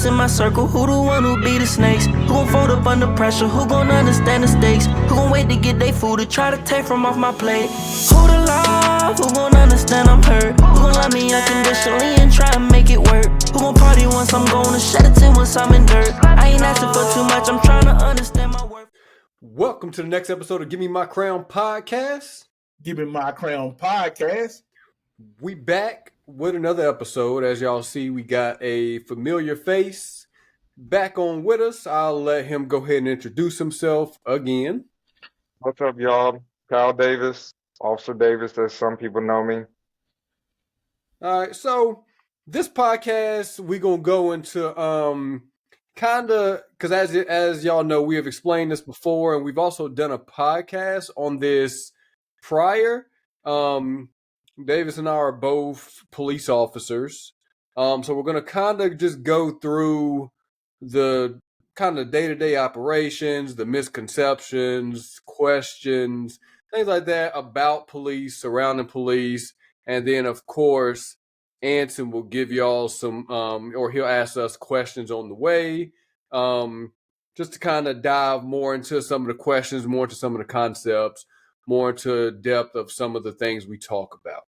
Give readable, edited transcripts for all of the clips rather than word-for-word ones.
in my circle? Who the one who be the snakes? Who gon' fold up under pressure? Who gon' understand the stakes? Who gon' wait to get their food to try to take from off my plate? Who the love? Who gon' understand I'm hurt? Who gon' love me unconditionally and try and make it work? Who gon' party once I'm gone and shed a tear once I'm in dirt? I ain't asking for too much, I'm trying to understand my worth. Welcome to the next episode of Give Me My Crown podcast. Give Me My Crown podcast. We back with another episode. As y'all see, we got a familiar face back on with us. I'll let him go ahead and introduce himself again. What's up, y'all? Kyle Davis, Officer Davis, as some people know me. All right, so this podcast, we're going to go into kind of, because as y'all know, we have explained this before, and we've also done a podcast on this prior. Davis and I are both police officers. So we're going to kind of just go through the kind of day-to-day operations, the misconceptions, questions, things like that about police, surrounding police. And then, of course, Anson will give y'all some, or he'll ask us questions on the way, just to kind of dive more into some of the questions, more into some of the concepts, more into depth of some of the things we talk about.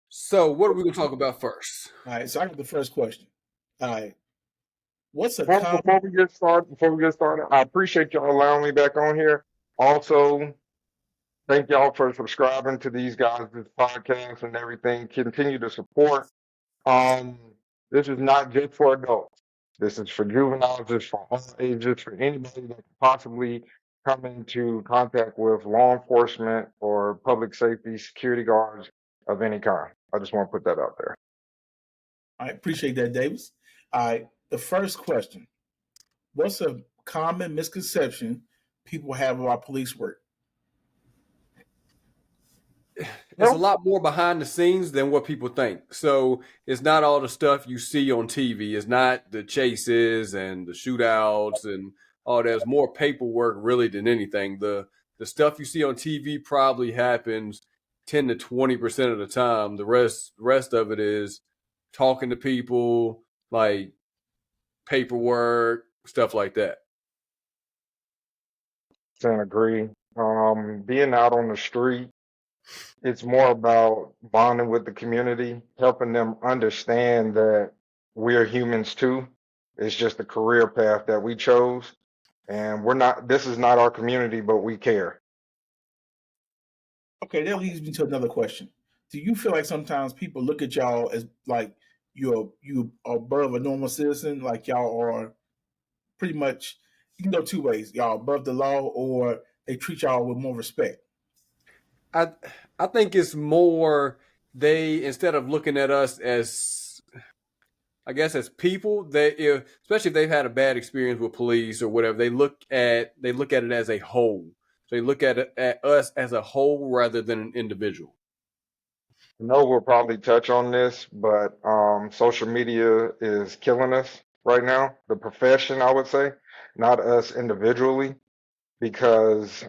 So, what are we going to talk about first? All right, so I got the first question. All right, what's a Before we get started, I appreciate y'all allowing me back on here. Also, thank y'all for subscribing to these guys' podcast and everything. Continue to support. This is not just for adults. This is for juveniles. This is for all ages, for anybody that could possibly come into contact with law enforcement or public safety, security guards of any kind. I just want to put that out there. I appreciate that, Davis. All right, the first question. What's a common misconception people have about police work? It's a lot more behind the scenes than what people think. So it's not all the stuff you see on TV. It's not the chases and the shootouts and all that. It's more paperwork really than anything. The stuff you see on TV probably happens 10 to 20% of the time. The rest of it is talking to people, like paperwork, stuff like that. I agree. Being out on the street, it's more about bonding with the community, helping them understand that we're humans too. It's just a career path that we chose. And this is not our community, but we care. Okay, that leads me to another question. Do you feel like sometimes people look at y'all as like you are above a normal citizen, like y'all are pretty much, you can go two ways, y'all above the law, or they treat y'all with more respect? I think it's more instead of looking at us as, I guess, as people, especially if they've had a bad experience with police or whatever, they look at it as a whole. So they look at us as a whole rather than an individual. I know we'll probably touch on this, but social media is killing us right now. The profession, I would say, not us individually, because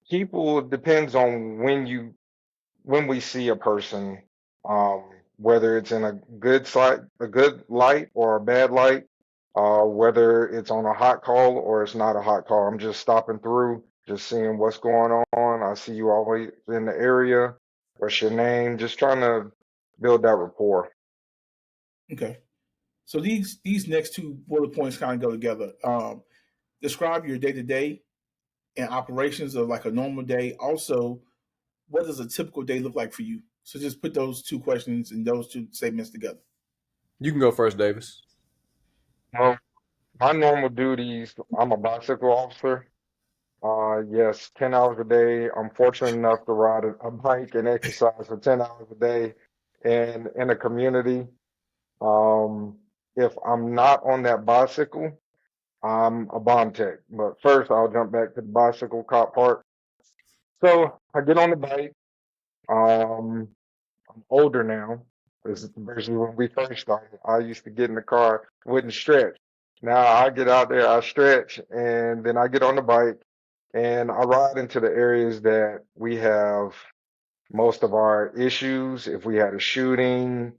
people, it depends on when we see a person, whether it's in a good light or a bad light, whether it's on a hot call or it's not a hot call. I'm just stopping through, just seeing what's going on. I see you always in the area. What's your name? Just trying to build that rapport. Okay. So these next two bullet points kind of go together. Describe your day-to-day and operations of like a normal day. Also, what does a typical day look like for you? So just put those two questions and those two statements together. You can go first, Davis. Well, my normal duties, I'm a bicycle officer. Yes, 10 hours a day. I'm fortunate enough to ride a bike and exercise for 10 hours a day in a community. If I'm not on that bicycle, I'm a bomb tech. But first, I'll jump back to the bicycle cop part. So I get on the bike. I'm older now. This is versus when we first started. I used to get in the car, wouldn't stretch. Now I get out there, I stretch, and then I get on the bike and I ride into the areas that we have most of our issues. If we had a shooting,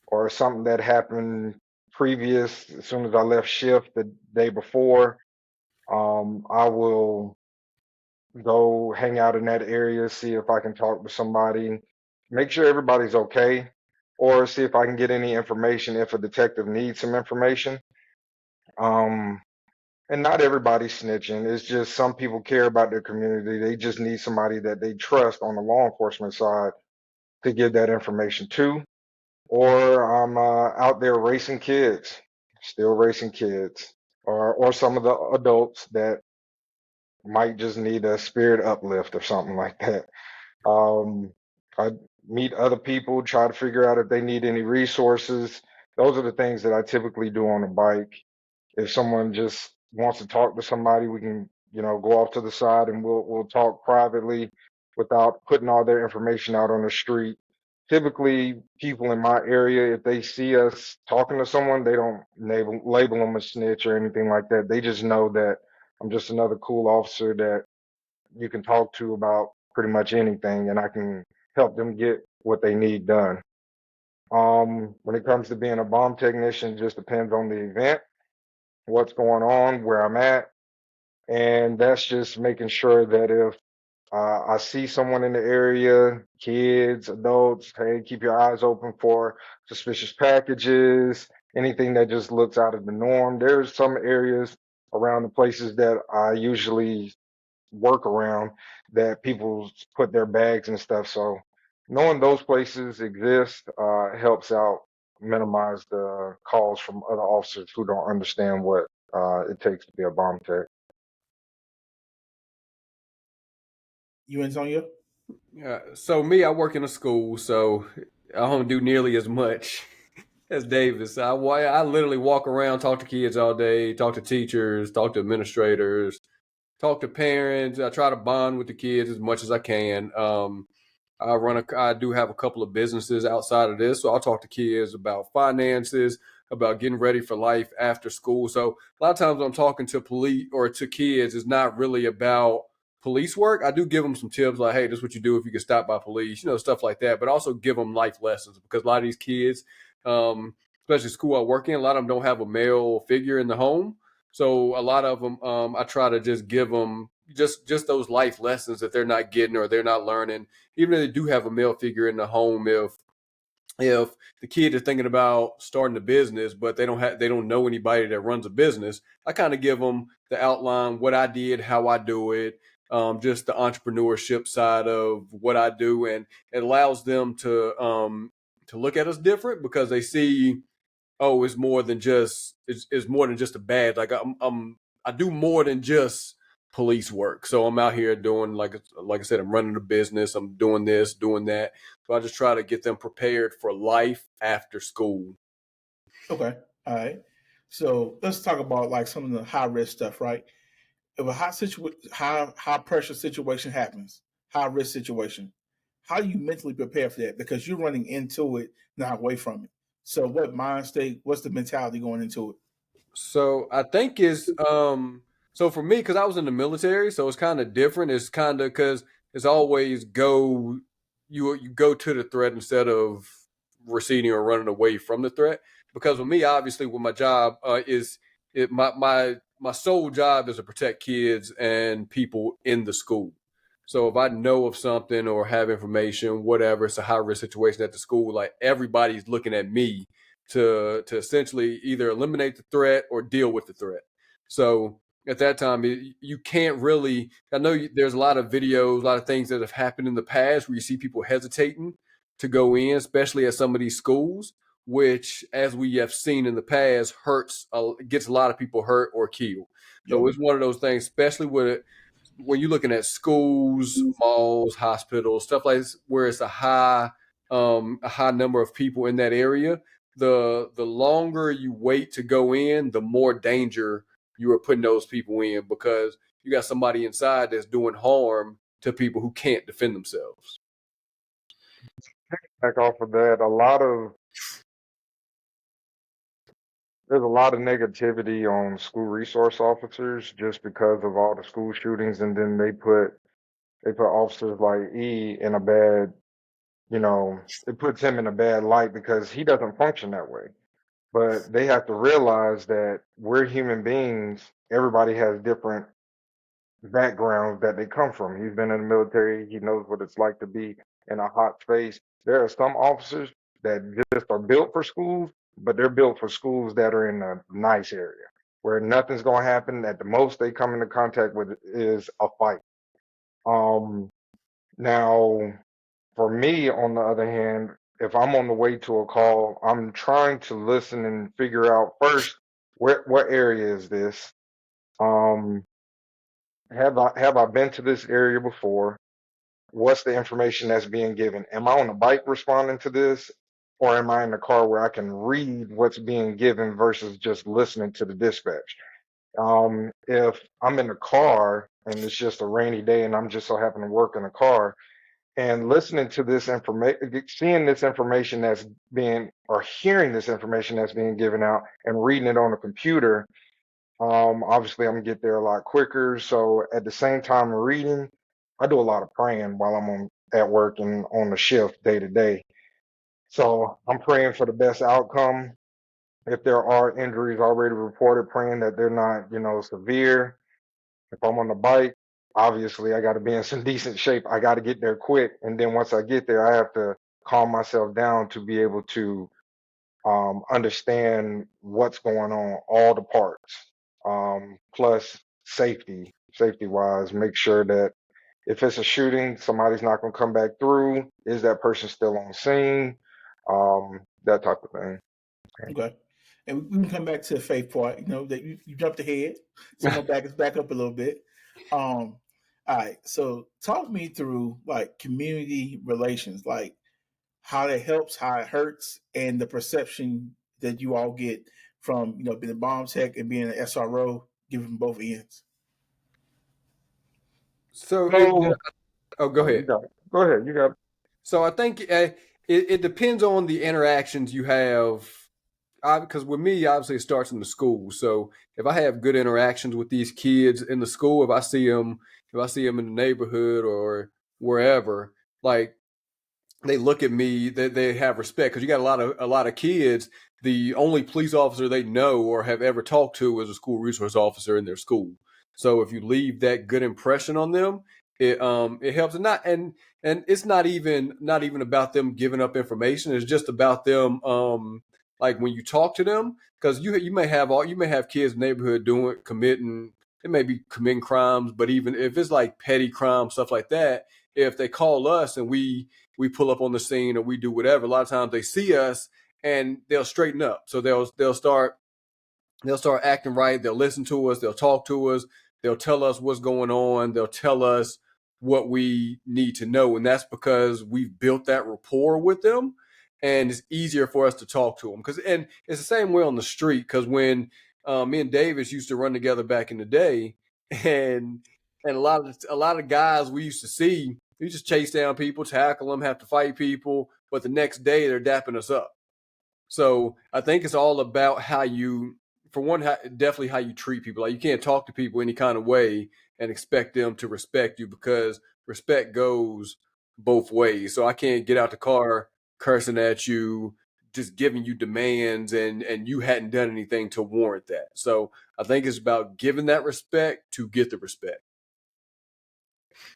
or something that happened previous as soon as I left shift the day before, I will go hang out in that area, see if I can talk to somebody, make sure everybody's okay, or see if I can get any information if a detective needs some information. Um, and not everybody's snitching. It's just some people care about their community. They just need somebody that they trust on the law enforcement side to give that information to. Or I'm out there racing kids, still racing kids, or some of the adults that might just need a spirit uplift or something like that. Um, I meet other people, try to figure out if they need any resources. Those are the things that I typically do on a bike. If someone just wants to talk to somebody, we can, go off to the side and we'll talk privately without putting all their information out on the street. Typically, people in my area, if they see us talking to someone, they don't label them a snitch or anything like that. They just know that I'm just another cool officer that you can talk to about pretty much anything, and I can help them get what they need done. When it comes to being a bomb technician, it just depends on the event, what's going on, where I'm at, and that's just making sure that if I see someone in the area, kids, adults, hey, keep your eyes open for suspicious packages, anything that just looks out of the norm. There's some areas around the places that I usually work around that people put their bags and stuff. So knowing those places exist helps out minimize the calls from other officers who don't understand what it takes to be a bomb tech. You, Antonio? Yeah. So me, I work in a school, so I don't do nearly as much as Davis. I literally walk around, talk to kids all day, talk to teachers, talk to administrators, talk to parents. I try to bond with the kids as much as I can. I do have a couple of businesses outside of this, so I'll talk to kids about finances, about getting ready for life after school. So a lot of times when I'm talking to police or to kids, it's not really about police work. I do give them some tips like, hey, this is what you do if you get stopped by police, stuff like that, but also give them life lessons because a lot of these kids, especially school I work in, a lot of them don't have a male figure in the home. So a lot of them, I try to just give them just those life lessons that they're not getting or they're not learning, even if they do have a male figure in the home. If the kid is thinking about starting a business, but they don't know anybody that runs a business, I kind of give them the outline, what I did, how I do it, just the entrepreneurship side of what I do, and it allows them to look at us different because they see, oh, it's more than just a badge. Like I do more than just police work. So I'm out here doing like I said, I'm running a business. I'm doing this, doing that. So I just try to get them prepared for life after school. Okay. All right. So let's talk about like some of the high risk stuff, right? If a high pressure situation happens, high risk situation, how do you mentally prepare for that? Because you're running into it, not away from it. So what mind state, what's the mentality going into it? So I think is so for me, because I was in the military, so it's kind of different. It's kind of because it's always you go to the threat instead of receding or running away from the threat. Because with me, obviously, with my job is it my sole job is to protect kids and people in the school. So if I know of something or have information, whatever, it's a high risk situation at the school. Like everybody's looking at me to essentially either eliminate the threat or deal with the threat. So at that time, you can't really. I know there's a lot of videos, a lot of things that have happened in the past where you see people hesitating to go in, especially at some of these schools, which, as we have seen in the past, gets a lot of people hurt or killed. So Yep. it's one of those things, especially when you're looking at schools, malls, hospitals, stuff like this, where it's a high number of people in that area. The longer you wait to go in, the more danger you are putting those people in because you got somebody inside that's doing harm to people who can't defend themselves. Back off of that, there's a lot of negativity on school resource officers just because of all the school shootings, and then they put officers like E in a bad it puts him in a bad light because he doesn't function that way. But they have to realize that we're human beings. Everybody has different backgrounds that they come from. He's been in the military. He knows what it's like to be in a hot space. There are some officers that just are built for schools, but they're built for schools that are in a nice area where nothing's going to happen. At the most they come into contact with is a fight. Now, for me, on the other hand, if I'm on the way to a call, I'm trying to listen and figure out first what area is this? Um, have I been to this area before? What's the information that's being given? Am I on a bike responding to this, or am I in the car where I can read what's being given versus just listening to the dispatch? If I'm in the car and it's just a rainy day and I'm just so happen to work in the car and listening to this information, seeing this information that's being, or hearing this information that's being given out and reading it on a computer, obviously I'm gonna get there a lot quicker. So at the same time reading, I do a lot of praying while I'm at work and on the shift day to day. So I'm praying for the best outcome. If there are injuries already reported, praying that they're not, severe. If I'm on the bike, obviously I got to be in some decent shape. I got to get there quick. And then once I get there, I have to calm myself down to be able to understand what's going on, all the parts, plus safety wise, make sure that if it's a shooting, somebody's not going to come back through. Is that person still on scene? That type of thing. Okay. And we can come back to the faith part, that you jumped ahead. So I'm gonna back up a little bit. All right. So talk me through like community relations, like how it helps, how it hurts, and the perception that you all get from, being a bomb tech and being an SRO, given both ends. So, So, go you ahead. got it. Go ahead. You got it. So I think it depends on the interactions you have. Because with me, obviously, it starts in the school. So if I have good interactions with these kids in the school, if I see them in the neighborhood or wherever, like they look at me, they have respect. Because you got a lot of kids. The only police officer they know or have ever talked to is a school resource officer in their school. So if you leave that good impression on them, it helps. And it's not even about them giving up information. It's just about them like when you talk to them, because you may have kids in the neighborhood committing crimes, but even if it's like petty crime stuff like that, if they call us and we pull up on the scene or we do whatever, a lot of times they see us and they'll straighten up. So they'll start acting right. They'll listen to us. They'll talk to us. They'll tell us what's going on. They'll tell us what we need to know, and that's because we've built that rapport with them, and it's easier for us to talk to them. And it's the same way on the street. Because when me and Davis used to run together back in the day, and a lot of guys we used to see, we just chase down people, tackle them, have to fight people, but the next day they're dapping us up. So I think it's all about definitely how you treat people. Like you can't talk to people any kind of way and expect them to respect you, because respect goes both ways. So I can't get out the car cursing at you, just giving you demands, and you hadn't done anything to warrant that. So I think it's about giving that respect to get the respect.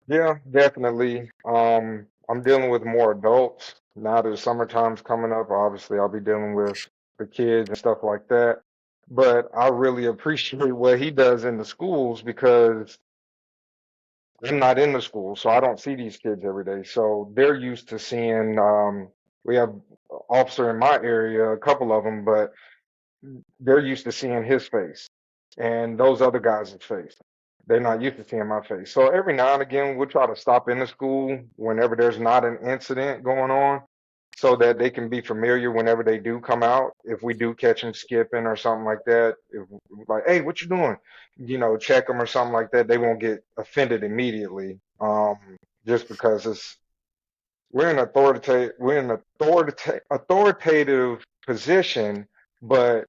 Yeah, definitely. I'm dealing with more adults now that the summertime's coming up. Obviously, I'll be dealing with the kids and stuff like that. But I really appreciate what he does in the schools because I'm not in the school, so I don't see these kids every day. So they're used to seeing, we have an officer in my area, a couple of them, but they're used to seeing his face and those other guys' face. They're not used to seeing my face. So every now and again, we'll try to stop in the school whenever there's not an incident going on so that they can be familiar whenever they do come out. If we do catch them skipping or something like that, if like, hey, what you doing? Check them or something like that. They won't get offended immediately. Just because we're in authoritative position, but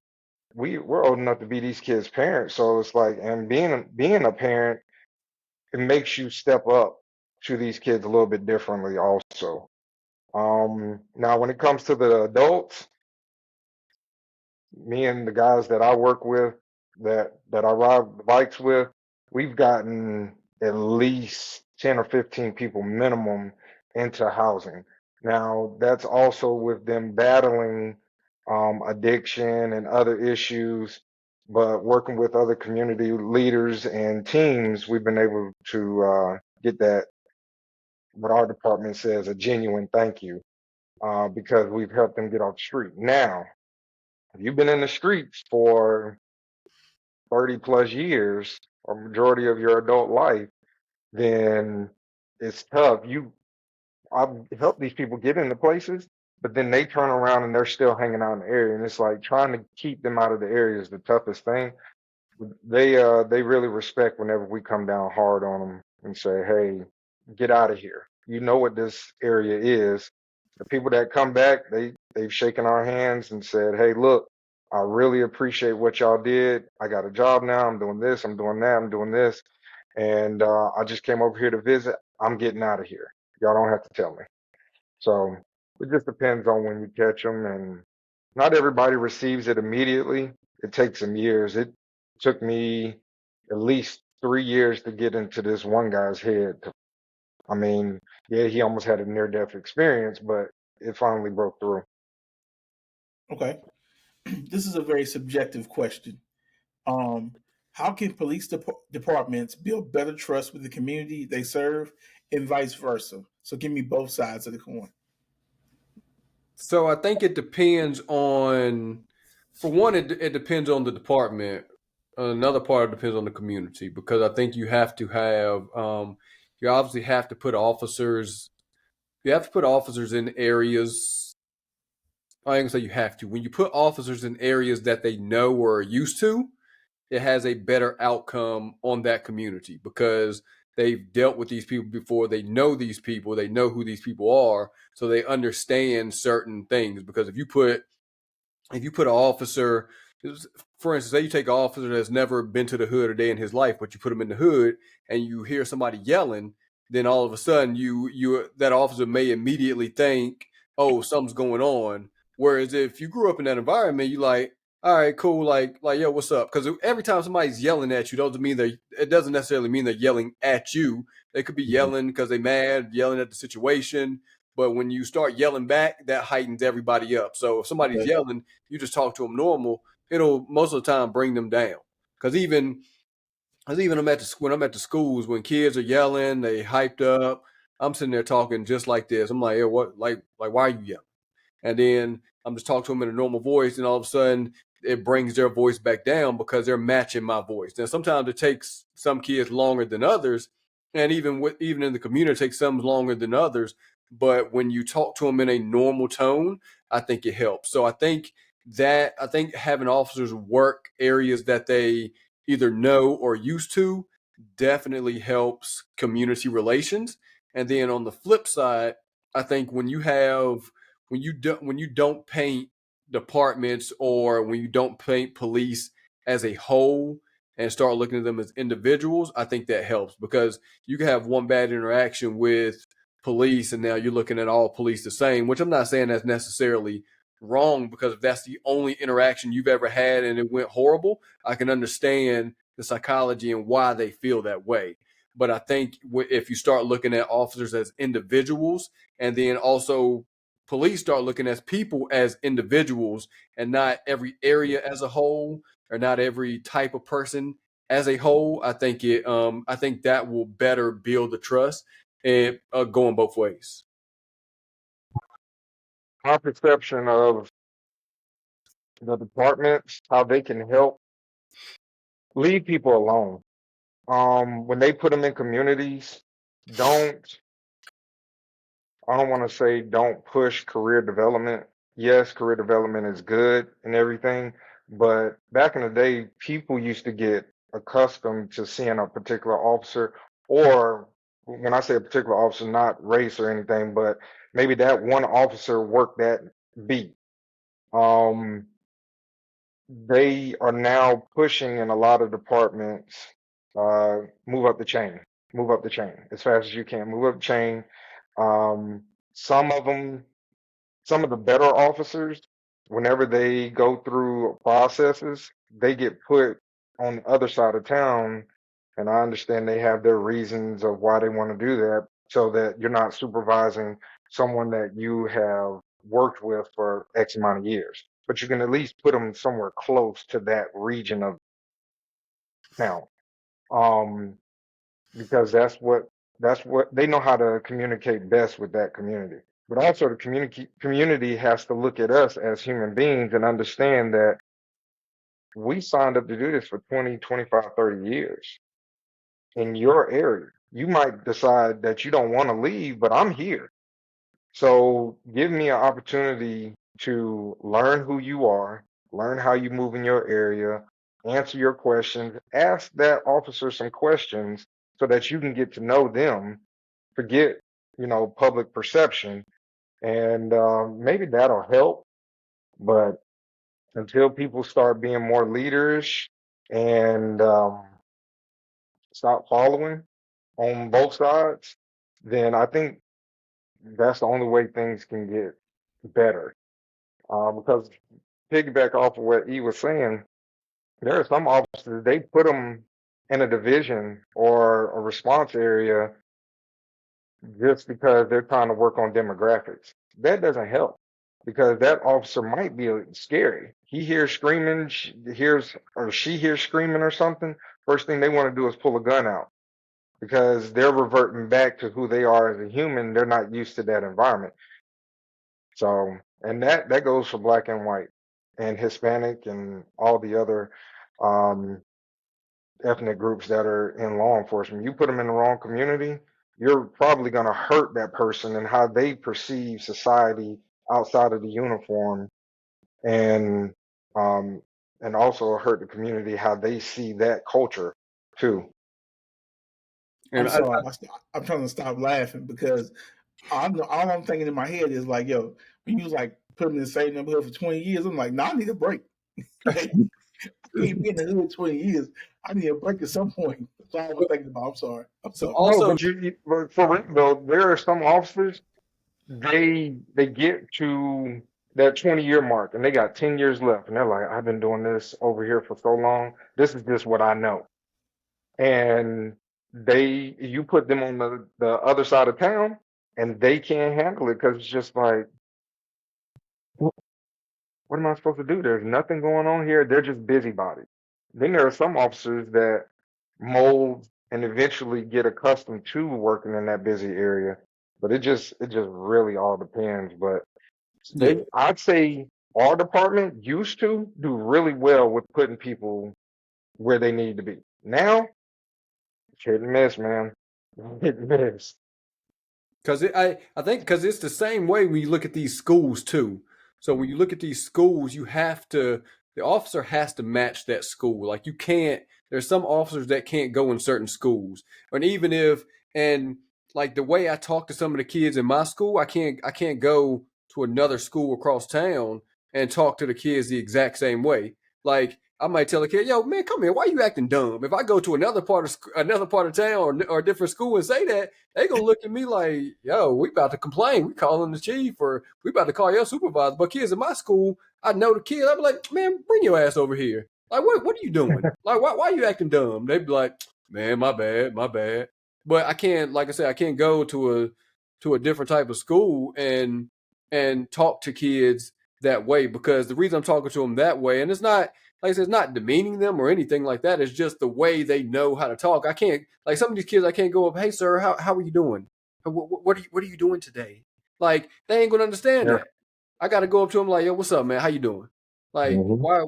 we're old enough to be these kids' parents. So it's like, and being a parent, it makes you step up to these kids a little bit differently also. Now, when it comes to the adults, me and the guys that I work with, that I ride the bikes with, we've gotten at least 10 or 15 people minimum into housing. Now, that's also with them battling addiction and other issues, but working with other community leaders and teams, we've been able to get that, what our department says, a genuine thank you, because we've helped them get off the street. Now, if you've been in the streets for 30 plus years or majority of your adult life, then it's tough. I've helped these people get into places, but then they turn around and they're still hanging out in the area. And it's like trying to keep them out of the area is the toughest thing. They really respect whenever we come down hard on them and say, hey, get out of here. You know what this area is. The people that come back, they've shaken our hands and said, hey, look, I really appreciate what y'all did. I got a job now. I'm doing this. I'm doing that. I'm doing this. And I just came over here to visit. I'm getting out of here. Y'all don't have to tell me. So it just depends on when you catch them. And not everybody receives it immediately. It takes some years. It took me at least 3 years to get into this one guy's head. I mean, yeah, he almost had a near-death experience, but it finally broke through. Okay. This is a very subjective question. How can police departments build better trust with the community they serve and vice versa? So give me both sides of the coin. So I think it depends on, for one, it depends on the department. Another part depends on the community, because I think you have to have, you obviously have to put officers, in areas. I ain't gonna say you have to. When you put officers in areas that they know or are used to, it has a better outcome on that community, because they've dealt with these people before. They know these people. They know who these people are, so they understand certain things. Because if you put an officer, for instance, say you take an officer that's never been to the hood a day in his life, but you put him in the hood and you hear somebody yelling, then all of a sudden that officer may immediately think, oh, something's going on. Whereas if you grew up in that environment, you like, all right, cool, like yo, what's up? Because every time somebody's yelling at you, it doesn't necessarily mean they're yelling at you. They could be yelling because they're mad, yelling at the situation. But when you start yelling back, that heightens everybody up. So if somebody's yelling, you just talk to them normal, it'll most of the time bring them down. Because even when I'm at the schools, when kids are yelling, they hyped up, I'm sitting there talking just like this. I'm like, hey, what, like why are you yelling? And then I'm just talking to them in a normal voice, and all of a sudden it brings their voice back down because they're matching my voice. Now sometimes it takes some kids longer than others, and even in the community, it takes some longer than others. But when you talk to them in a normal tone, I think it helps. So I think having officers work areas that they either know or used to definitely helps community relations. And then on the flip side, I think when you don't paint departments, or when you don't paint police as a whole and start looking at them as individuals, I think that helps, because you can have one bad interaction with police and now you're looking at all police the same, which I'm not saying that's necessarily wrong, because if that's the only interaction you've ever had and it went horrible, I can understand the psychology and why they feel that way. But I think if you start looking at officers as individuals, and then also police start looking at people as individuals and not every area as a whole, or not every type of person as a whole, I think that will better build the trust, and going both ways. My perception of the departments, how they can help, leave people alone. When they put them in communities, I don't want to say don't push career development. Yes, career development is good and everything, but back in the day, people used to get accustomed to seeing a particular officer, or when I say a particular officer, not race or anything, but maybe that one officer worked that beat. Um, they are now pushing in a lot of departments, move up the chain as fast as you can, move up the chain. some of them, some of the better officers, whenever they go through processes, they get put on the other side of town. And I understand they have their reasons of why they want to do that, so that you're not supervising someone that you have worked with for X amount of years. But you can at least put them somewhere close to that region of town. Because that's what they know how to communicate best with that community. But also the community has to look at us as human beings and understand that we signed up to do this for 20, 25, 30 years in your area. You might decide that you don't want to leave, but I'm here. So give me an opportunity to learn who you are, learn how you move in your area, answer your questions, ask that officer some questions so that you can get to know them, forget, public perception, and maybe that'll help. But until people start being more leaders and stop following on both sides, then I think that's the only way things can get better. Because piggyback off of what E was saying, there are some officers, they put them in a division or a response area just because they're trying to work on demographics. That doesn't help, because that officer might be scary. He hears screaming, she hears screaming or something. First thing they want to do is pull a gun out, because they're reverting back to who they are as a human. They're not used to that environment. So, and that goes for black and white and Hispanic and all the other ethnic groups that are in law enforcement. You put them in the wrong community, you're probably going to hurt that person and how they perceive society outside of the uniform, and also hurt the community how they see that culture too. I'm sorry, I'm trying to stop laughing because all I'm thinking in my head is like, yo, when you was like putting in the same neighborhood for 20 years, I'm like, nah, I need a break. Like, I ain't been in the hood 20 years. I need a break at some point. That's all I'm thinking about. I'm sorry. Also, but for real though, there are some officers, they get to that 20-year mark and they got 10 years left, and they're like, I've been doing this over here for so long. This is just what I know. And you put them on the other side of town and they can't handle it, because it's just like, what am I supposed to do? There's nothing going on here. They're just busybodies. Then there are some officers that mold and eventually get accustomed to working in that busy area. But it just really all depends. But I'd say our department used to do really well with putting people where they need to be. Now, it's hit and miss, man. Hit and miss. Because I think because it's the same way when you look at these schools too. So when you look at these schools, the officer has to match that school. Like you can't. There's some officers that can't go in certain schools, and even if like the way I talk to some of the kids in my school, I can't go to another school across town and talk to the kids the exact same way. Like I might tell a kid, "Yo, man, come here. Why you acting dumb?" If I go to another part of town or a different school and say that, they gonna look at me like, "Yo, we about to complain. We calling the chief, or we about to call your supervisor." But kids in my school, I know the kid. I'm like, "Man, bring your ass over here. Like, what are you doing? Like, why are you acting dumb?" They'd be like, "Man, my bad, my bad." But I can't, like I said, I can't go to a different type of school and talk to kids that way, because the reason I'm talking to them that way, and it's not, like I said, it's not demeaning them or anything like that. It's just the way they know how to talk. I can't, like some of these kids, I can't go up, "Hey sir, how are you doing? What are you doing today?" Like they ain't gonna understand that. I got to go up to them like, "Yo, what's up, man? How you doing? Like why?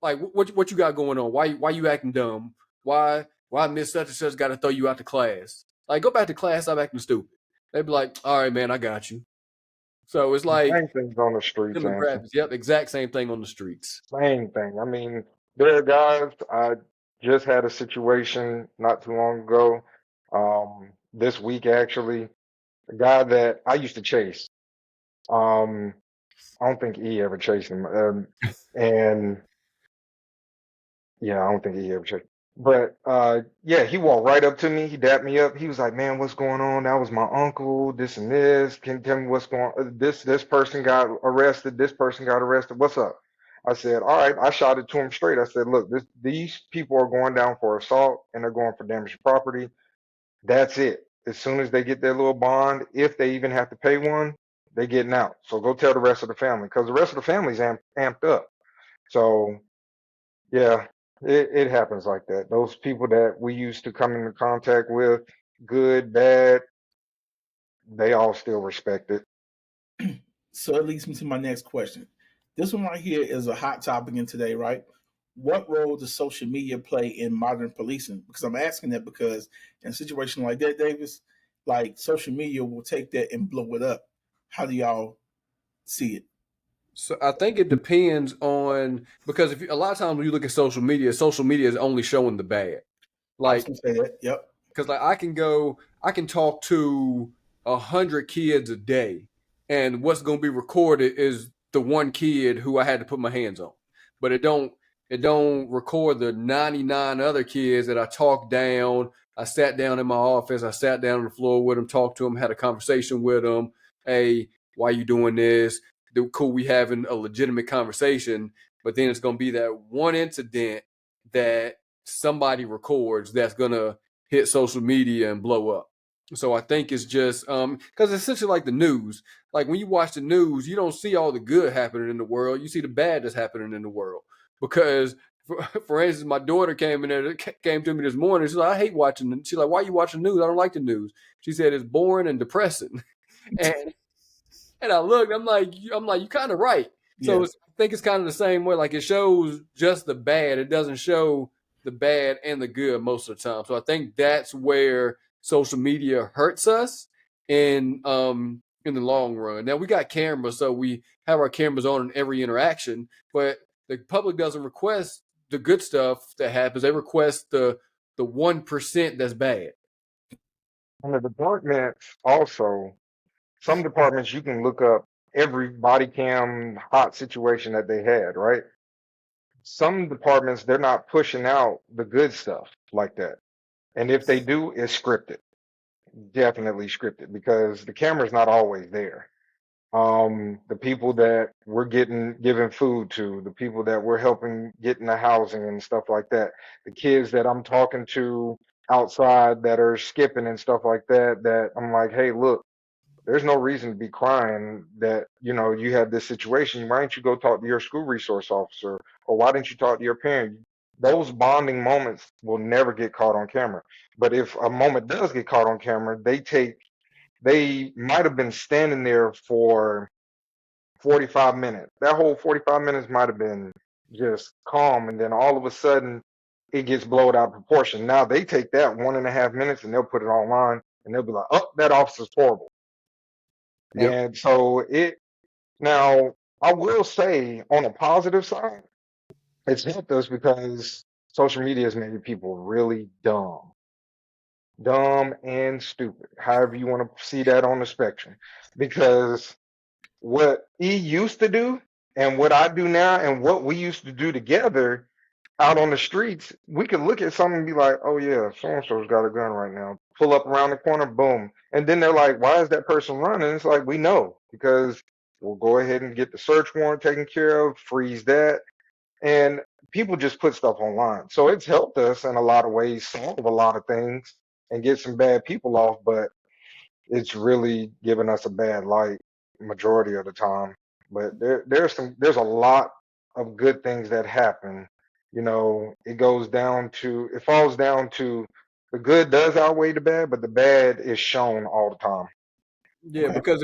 Like what you got going on? Why you acting dumb? Why Miss such and such got to throw you out the class? Like go back to class. I'm acting stupid." They'd be like, "All right, man, I got you." So it's like Same things on the streets. Yep, exact same thing on the streets. Same thing. I mean, there are guys. I just had a situation not too long ago, this week actually. A guy that I used to chase. I don't think he ever chased him. And yeah, I don't think he ever chased. But yeah, he walked right up to me. He dapped me up. He was like, "Man, what's going on? That was my uncle. This and this. Can you tell me what's going on? This person got arrested. This person got arrested. What's up?" I said, "All right." I shot it to him straight. I said, "Look, these people are going down for assault and they're going for damage to property. That's it. As soon as they get their little bond, if they even have to pay one, they getting out. So go tell the rest of the family because the rest of the family's amped up." So yeah, it happens like that. Those people that we used to come into contact with, good, bad, they all still respect it. So it leads me to my next question. This one right here is a hot topic in today, right? What role does social media play in modern policing? Because I'm asking that because in a situation like that, Davis, like social media will take that and blow it up. How do y'all see it? So I think it depends on because if you, a lot of times when you look at social media is only showing the bad. I was Like gonna say that. Yep. because like I can talk to 100 kids a day, and what's going to be recorded is the one kid who I had to put my hands on, but it don't record the 99 other kids that I talked down. I sat down in my office. I sat down on the floor with them, talked to them, had a conversation with them. Hey, why you doing this? Cool, we having a legitimate conversation, but then it's going to be that one incident that somebody records that's going to hit social media and blow up. So I think it's just because it's essentially like the news. Like when you watch the news, you don't see all the good happening in the world. You see the bad that's happening in the world. Because, for instance, my daughter came to me this morning. She's like, "I hate watching." She's like, "Why are you watching the news? I don't like the news." She said it's boring and depressing. and and I looked. I'm like, you kind of right. So Yeah. I think it's kind of the same way. Like it shows just the bad. It doesn't show the bad and the good most of the time. So I think that's where social media hurts us in the long run. Now we got cameras, so we have our cameras on in every interaction, but the public doesn't request the good stuff that happens. They request the 1% that's bad. And the departments also, some departments you can look up every body cam hot situation that they had, right? Some departments, they're not pushing out the good stuff like that. And if they do, it's scripted, definitely scripted because the camera's not always there. The people that we're giving food to, the people that we're helping get in the housing and stuff like that, the kids that I'm talking to outside that are skipping and stuff like that, that I'm like, hey, look, there's no reason to be crying that, you have this situation. Why don't you go talk to your school resource officer? Or why didn't you talk to your parent? Those bonding moments will never get caught on camera. But if a moment does get caught on camera, they might have been standing there for 45 minutes. That whole 45 minutes might have been just calm. And then all of a sudden, it gets blown out of proportion. Now they take that 1.5 minutes and they'll put it online and they'll be like, oh, that officer's horrible. Yep. And so now I will say on a positive side, it's helped us because social media has made people really dumb and stupid, however you want to see that on the spectrum. Because what he used to do and what I do now and what we used to do together out on the streets, we could look at something and be like, oh yeah, so and so's got a gun right now. Pull up around the corner, boom. And then they're like, why is that person running? It's like, we know because we'll go ahead and get the search warrant taken care of, freeze that. And people just put stuff online. So it's helped us in a lot of ways solve a lot of things and get some bad people off, but it's really given us a bad light majority of the time. But there's a lot of good things that happen. It falls down to the good does outweigh the bad, but the bad is shown all the time. Yeah, Okay. because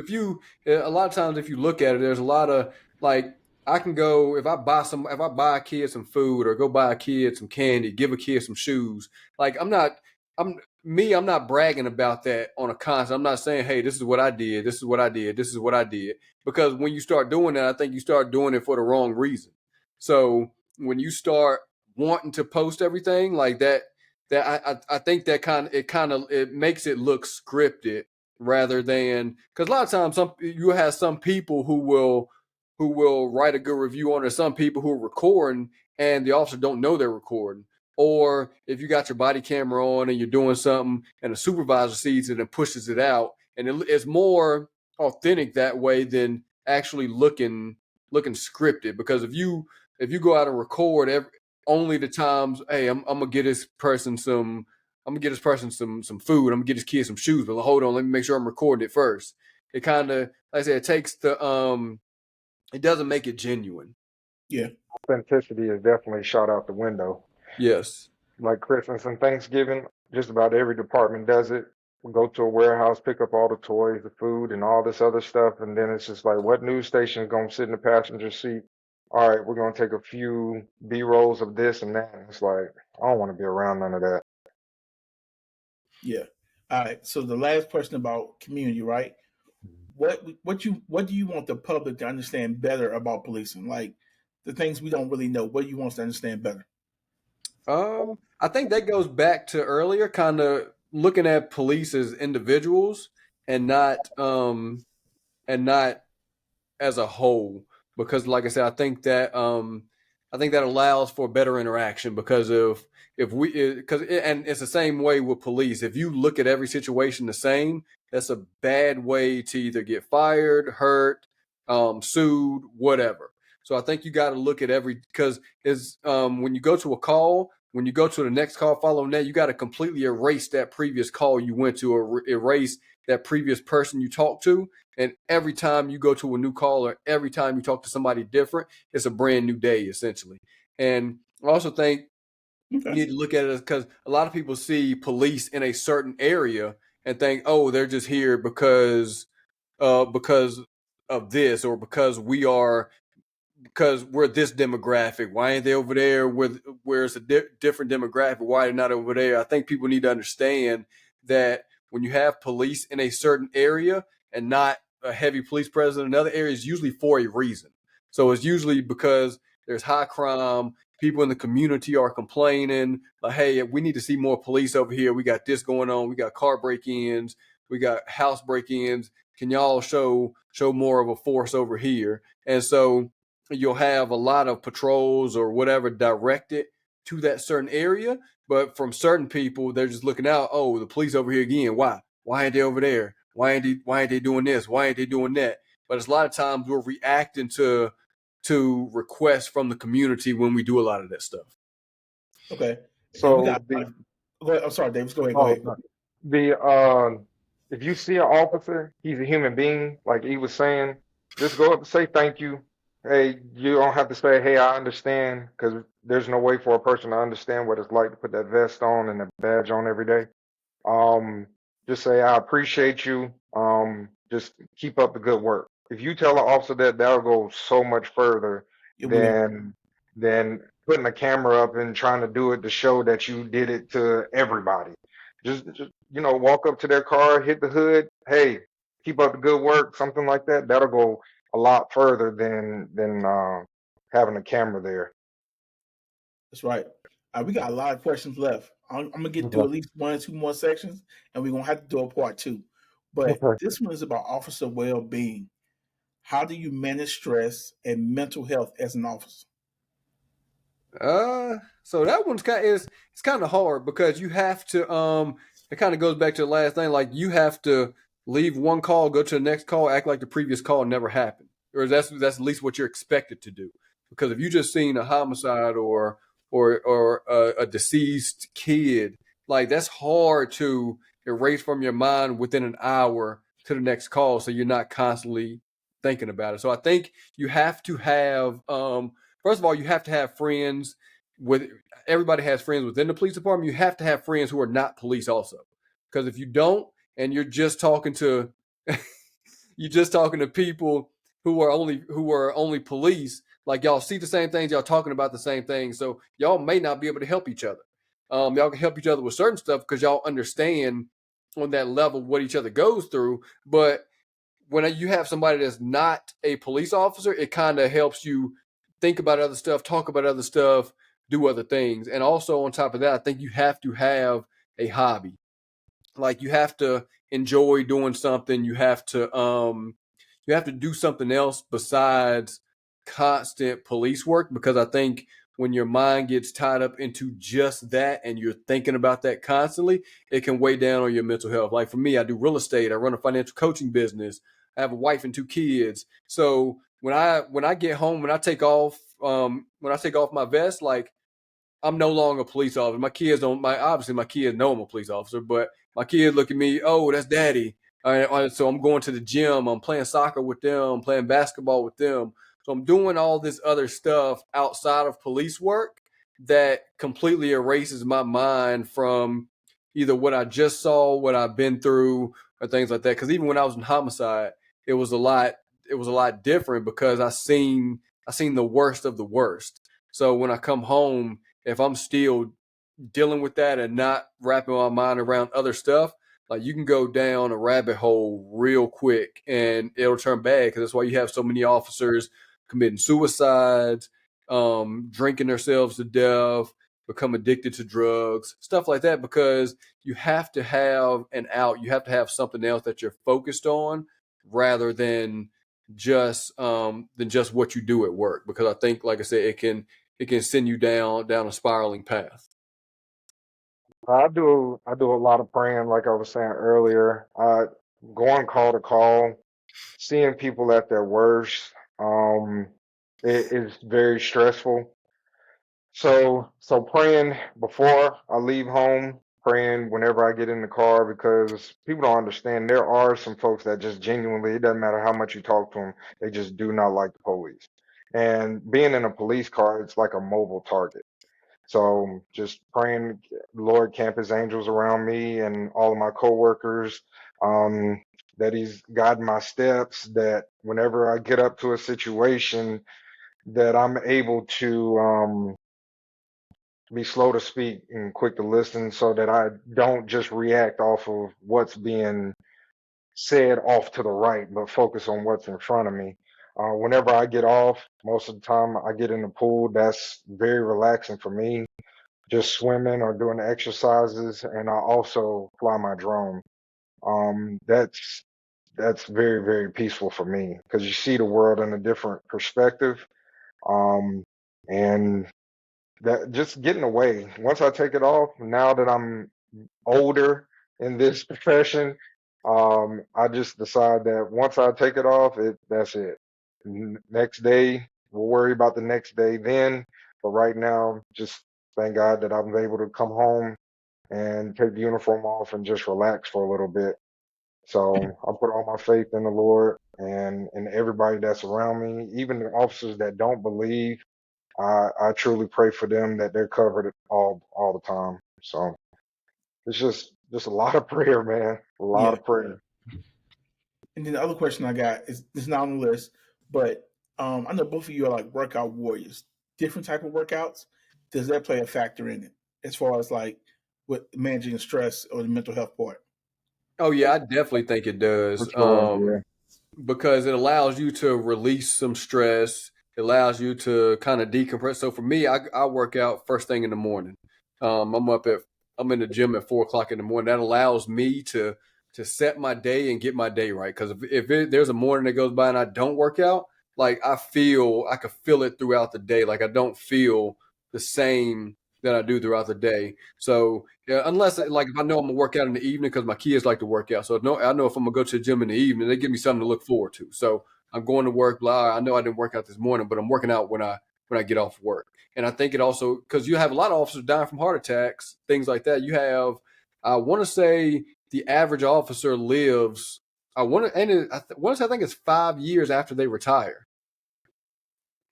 a lot of times if you look at it, there's a lot of like I can go if I buy a kid some food or go buy a kid some candy, give a kid some shoes. Like I'm not bragging about that on a constant. I'm not saying, hey, this is what I did, this is what I did, this is what I did. Because when you start doing that, I think you start doing it for the wrong reason. So when you start wanting to post everything like that, I think that it makes it look scripted rather than because a lot of times you have some people who will write a good review on it. Some people who are recording and the officer don't know they're recording, or if you got your body camera on and you're doing something and the supervisor sees it and pushes it out, and it's more authentic that way than actually looking scripted. Because if you go out and record only the times, hey, I'm gonna get this person some food, I'm gonna get this kid some shoes, but hold on, let me make sure I'm recording it first. It kind of, like I said, it takes it doesn't make it genuine. Yeah. Authenticity is definitely shot out the window. Yes. Like Christmas and Thanksgiving, just about every department does it. We go to a warehouse, pick up all the toys, the food, and all this other stuff, and then it's just like, what news station is gonna sit in the passenger seat? All right, we're gonna take a few B-rolls of this and that. And it's like, I don't want to be around none of that. Yeah. All right. So the last question about community, right? What do you want the public to understand better about policing? Like the things we don't really know. What do you want us to understand better? I think that goes back to earlier, kind of looking at police as individuals and not as a whole. Because, like I said, I think that allows for better interaction. Because and it's the same way with police. If you look at every situation the same, that's a bad way to either get fired, hurt, sued, whatever. So I think you got to look at because when you go to a call, when you go to the next call following that, you got to completely erase that previous call you went to, or erase that previous person you talked to. And every time you go to a new call, or every time you talk to somebody different, it's a brand new day, essentially. And I also think you need to look at it because a lot of people see police in a certain area and think, oh, they're just here because of this, or because we're this demographic. Why ain't they over there where it's a different demographic? Why they're not over there? I think people need to understand that when you have police in a certain area and not a heavy police presence in another area, is usually for a reason. So it's usually because there's high crime. People in the community are complaining, like, hey, we need to see more police over here. We got this going on. We got car break-ins. We got house break-ins. Can y'all show more of a force over here? And so you'll have a lot of patrols or whatever directed to that certain area. But from certain people, they're just looking out. Oh, the police over here again. Why? Why ain't they over there? Why ain't they doing this? Why ain't they doing that? But it's a lot of times we're reacting to requests from the community when we do a lot of that stuff. Okay. So go ahead. I'm sorry, Davis. Go ahead. If you see an officer, he's a human being, like he was saying, just go up and say thank you. Hey, you don't have to say, hey, I understand, because there's no way for a person to understand what it's like to put that vest on and a badge on every day. Just say, I appreciate you. Just keep up the good work. If you tell an officer that'll go so much further than putting a camera up and trying to do it to show that you did it to everybody. Just walk up to their car, hit the hood. Hey, keep up the good work. Something like that. That'll go a lot further than having a camera there. That's right. We got a lot of questions left. I'm gonna get through at least 1 or 2 more sections, and we're gonna have to do a part 2. But this one is about officer well-being. How do you manage stress and mental health as an officer? So that one's it's kind of hard because you have to it kind of goes back to the last thing. Like, you have to leave one call, go to the next call, act like the previous call never happened, or that's at least what you're expected to do. Because if you just seen a homicide or a deceased kid, like, that's hard to erase from your mind within an hour to the next call, so you're not constantly thinking about it. So I think you have to have first of all, you have to have friends. Everybody has friends within the police department. You have to have friends who are not police also, because if you don't, and you're just talking to people who are only police, like, y'all see the same things, y'all talking about the same things, so y'all may not be able to help each other. Y'all can help each other with certain stuff because y'all understand on that level what each other goes through. But when you have somebody that's not a police officer, it kind of helps you think about other stuff, talk about other stuff, do other things. And also on top of that, I think you have to have a hobby. Like, you have to enjoy doing something. You have to do something else besides constant police work, because I think when your mind gets tied up into just that and you're thinking about that constantly, it can weigh down on your mental health. Like for me, I do real estate, I run a financial coaching business, I have a wife and 2 kids. So when I get home, when I take off my vest, like I'm no longer a police officer. My kids don't. Obviously my kids know I'm a police officer, but my kids look at me. Oh, that's daddy. All right, so I'm going to the gym. I'm playing soccer with them. Playing basketball with them. So I'm doing all this other stuff outside of police work that completely erases my mind from either what I just saw, what I've been through, or things like that. Because even when I was in homicide, it was a lot. It was a lot different because I seen the worst of the worst. So when I come home, if I'm still dealing with that and not wrapping my mind around other stuff, like you can go down a rabbit hole real quick and it'll turn bad because that's why you have so many officers committing suicides, drinking themselves to death, become addicted to drugs, stuff like that, because you have to have an out. You have to have something else that you're focused on rather than just what you do at work. Because I think, like I said, it can send you down a spiraling path. I do a lot of praying, like I was saying earlier. Going call to call, seeing people at their worst, it is very stressful. So praying before I leave home, praying whenever I get in the car, because people don't understand. There are some folks that just genuinely, it doesn't matter how much you talk to them, they just do not like the police. And being in a police car, it's like a mobile target. So just praying, Lord, camp his angels around me and all of my coworkers, that he's guiding my steps, that whenever I get up to a situation, that I'm able to be slow to speak and quick to listen so that I don't just react off of what's being said off to the right, but focus on what's in front of me. Whenever I get off, most of the time I get in the pool. That's very relaxing for me, just swimming or doing the exercises, and I also fly my drone. That's very, very peaceful for me because you see the world in a different perspective. Um, and that just getting away. Once I take it off, now that I'm older in this profession, I just decide that once I take it off, that's it. Next day, we'll worry about the next day then. But right now, just thank God that I'm able to come home and take the uniform off and just relax for a little bit. So I put all my faith in the Lord and everybody that's around me, even the officers that don't believe. I truly pray for them that they're covered all the time. So it's just a lot of prayer, man. A lot of prayer. And then the other question I got is it's not on the list, but I know both of you are like workout warriors. Different type of workouts. Does that play a factor in it as far as like with managing stress or the mental health part? Oh yeah, I definitely think it does. For sure, yeah. Because it allows you to release some stress. It allows you to kind of decompress. So for me, I work out first thing in the morning. I'm in the gym at 4 o'clock in the morning. That allows me to set my day and get my day right. Because if there's a morning that goes by and I don't work out, like I could feel it throughout the day. Like I don't feel the same that I do throughout the day. So yeah, unless like if I know I'm gonna work out in the evening because my kids like to work out. So I know if I'm gonna go to the gym in the evening, they give me something to look forward to. So I'm going to work. Blah. I know I didn't work out this morning, but I'm working out when I get off work. And I think it also because you have a lot of officers dying from heart attacks, things like that. You have, I want to say the average officer lives. I think it's 5 years after they retire.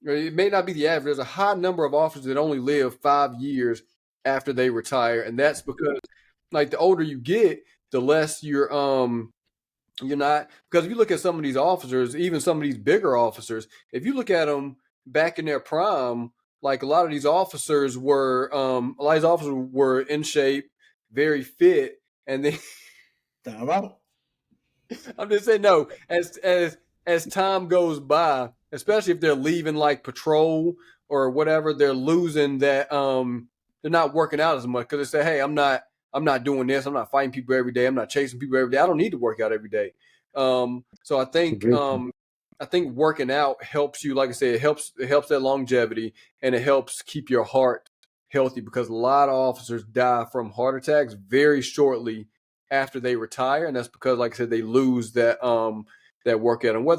It may not be the average. There's a high number of officers that only live 5 years after they retire, and that's because, like, the older you get, the less you're not. Because if you look at some of these officers, even some of these bigger officers, if you look at them back in their prime, like a lot of these officers were in shape, very fit, and then Time out. I'm just saying no. As time goes by, especially if they're leaving like patrol or whatever, they're losing that. They're not working out as much because they say, "Hey, I'm not doing this. I'm not fighting people every day. I'm not chasing people every day. I don't need to work out every day." So I think I think working out helps you, like I said, it helps that longevity, and it helps keep your heart healthy, because a lot of officers die from heart attacks very shortly after they retire, and that's because, like I said, they lose that workout. And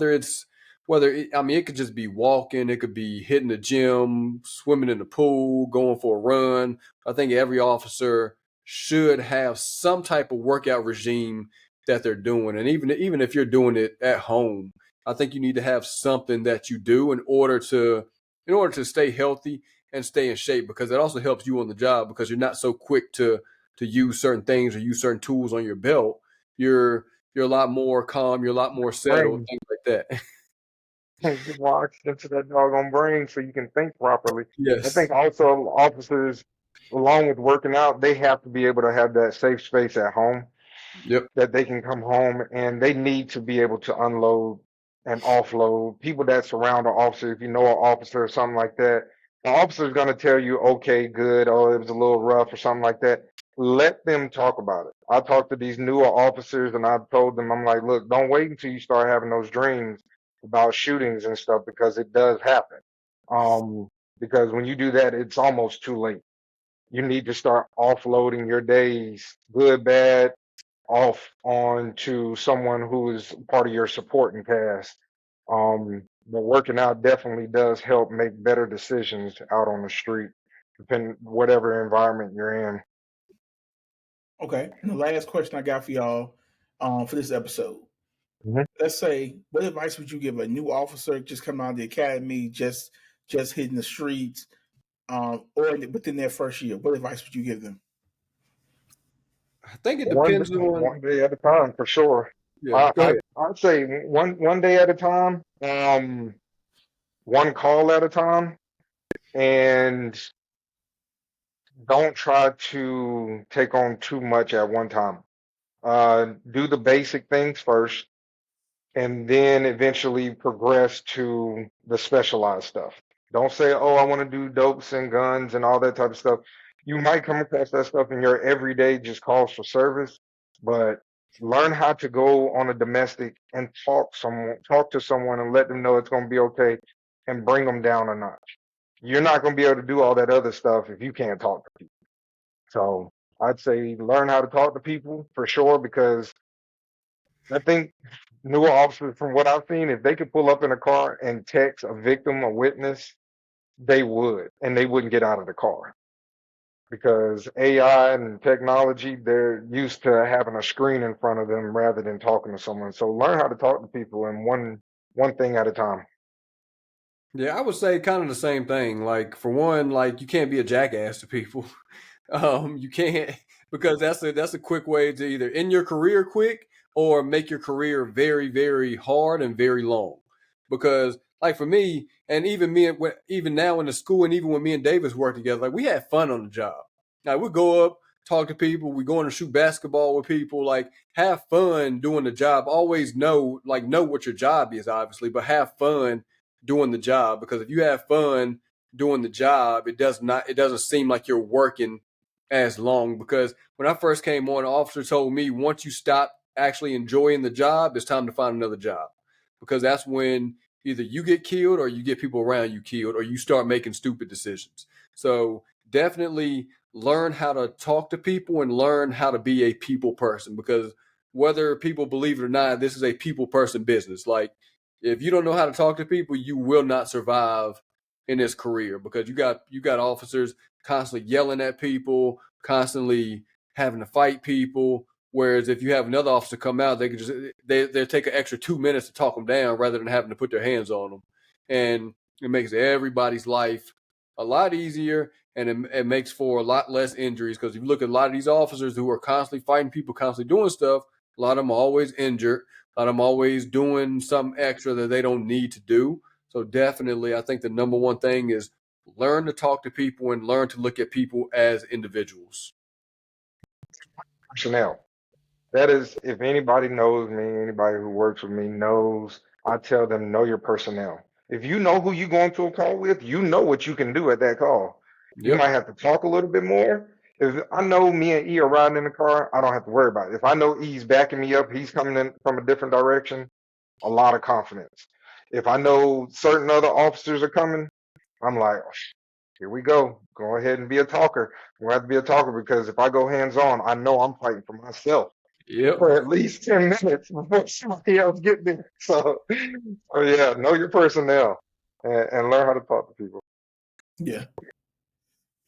I mean, it could just be walking, it could be hitting the gym, swimming in the pool, going for a run. I think every officer should have some type of workout regime that they're doing, and even if you're doing it at home, I think you need to have something that you do in order to stay healthy and stay in shape, because it also helps you on the job, because you're not so quick to use certain things or use certain tools on your belt. You're a lot more calm, you're a lot more settled, Brain. things like that. Get more oxygen to that doggone brain so you can think properly. I Yes. think also officers, along with working out, they have to be able to have that safe space at home Yep. that they can come home, and they need to be able to unload and offload. People that surround an officer, if you know an officer or something like that, the officer is going to tell you, okay, good, oh, it was a little rough or something like that. Let them talk about it. I talked to these newer officers and I told them, I'm like, look, don't wait until you start having those dreams about shootings and stuff, because it does happen. Because when you do that, it's almost too late. You need to start offloading your days, good, bad, off on to someone who is part of your supporting cast. But working out definitely does help make better decisions out on the street, depending whatever environment you're in. Okay. And the last question I got for y'all for this episode. Mhm. Let's say, what advice would you give a new officer just coming out of the academy, just hitting the streets, or within their first year? What advice would you give them? I think it depends on. One day at a time for sure. Yeah, go ahead. I'd say one day at a time, one call at a time, and don't try to take on too much at one time. Do the basic things first, and then eventually progress to the specialized stuff. Don't say, oh, I want to do dopes and guns and all that type of stuff. You might come across that stuff in your everyday just calls for service, but learn how to go on a domestic and talk to someone and let them know it's going to be okay, and bring them down a notch. You're not going to be able to do all that other stuff if you can't talk to people. So I'd say learn how to talk to people for sure, because I think newer officers, from what I've seen, if they could pull up in a car and text a victim, a witness, they would, and they wouldn't get out of the car, because AI and technology, they're used to having a screen in front of them rather than talking to someone. So learn how to talk to people, and one thing at a time. Yeah, I would say kind of the same thing. Like, for one, like, you can't be a jackass to people. You can't, because that's a quick way to either end your career quick or make your career very, very hard and very long. Because, like, for me, and even even now in the school, and even when me and Davis worked together, like, we had fun on the job. Like, we go up, talk to people, we go in to shoot basketball with people, like, have fun doing the job. Always know what your job is, obviously, but have fun doing the job, because if you have fun doing the job, it doesn't seem like you're working as long. Because when I first came on, the officer told me, once you stop actually enjoying the job, it's time to find another job, because that's when either you get killed or you get people around you killed, or you start making stupid decisions. So definitely learn how to talk to people and learn how to be a people person, because whether people believe it or not, this is a people person business. Like, if you don't know how to talk to people, you will not survive in this career, because you got officers constantly yelling at people, constantly having to fight people. Whereas if you have another officer come out, they could just they take an extra 2 minutes to talk them down rather than having to put their hands on them, and it makes everybody's life a lot easier, and it makes for a lot less injuries. Because if you look at a lot of these officers who are constantly fighting people, constantly doing stuff, a lot of them are always injured. A lot of them always doing something extra that they don't need to do. So definitely, I think the number one thing is learn to talk to people and learn to look at people as individuals. Personnel. That is, if anybody knows me, anybody who works with me knows, I tell them, know your personnel. If you know who you're going to a call with, you know what you can do at that call. You Yep. might have to talk a little bit more. If I know me and E are riding in the car, I don't have to worry about it. If I know E's backing me up, he's coming in from a different direction, a lot of confidence. if I know certain other officers are coming, I'm like, here we go. Go ahead and be a talker. We have to be a talker because if I go hands on, I know I'm fighting for myself Yep. for at least 10 minutes before somebody else get there. So yeah, know your personnel and learn how to talk to people. Yeah.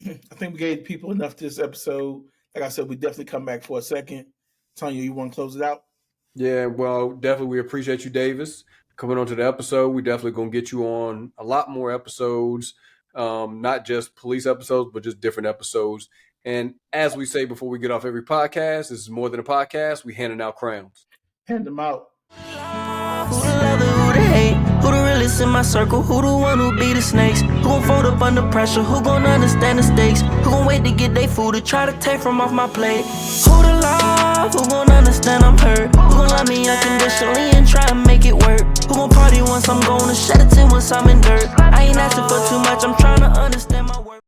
I think we gave people enough this episode. Like I said, we definitely come back for a second. Tanya, you want to close it out? Yeah, well, definitely we appreciate you, Davis, coming on to the episode. We definitely gonna get you on a lot more episodes, not just police episodes, but just different episodes. And as we say before we get off every podcast, this is more than a podcast. We handing out crowns. Hand them out. Who the lover, who the hate? Who the realest in my circle? Who the one who be the snakes? Who gon' fold up under pressure? Who gon' understand the stakes? Who gon' wait to get they food to try to take from off my plate? Who the love? Who gon' understand I'm hurt? Who gon' love me unconditionally and try to make it work? Who gon' party once I'm gone and shed a tear once I'm in dirt? I ain't asking for too much, I'm trying to understand my worth.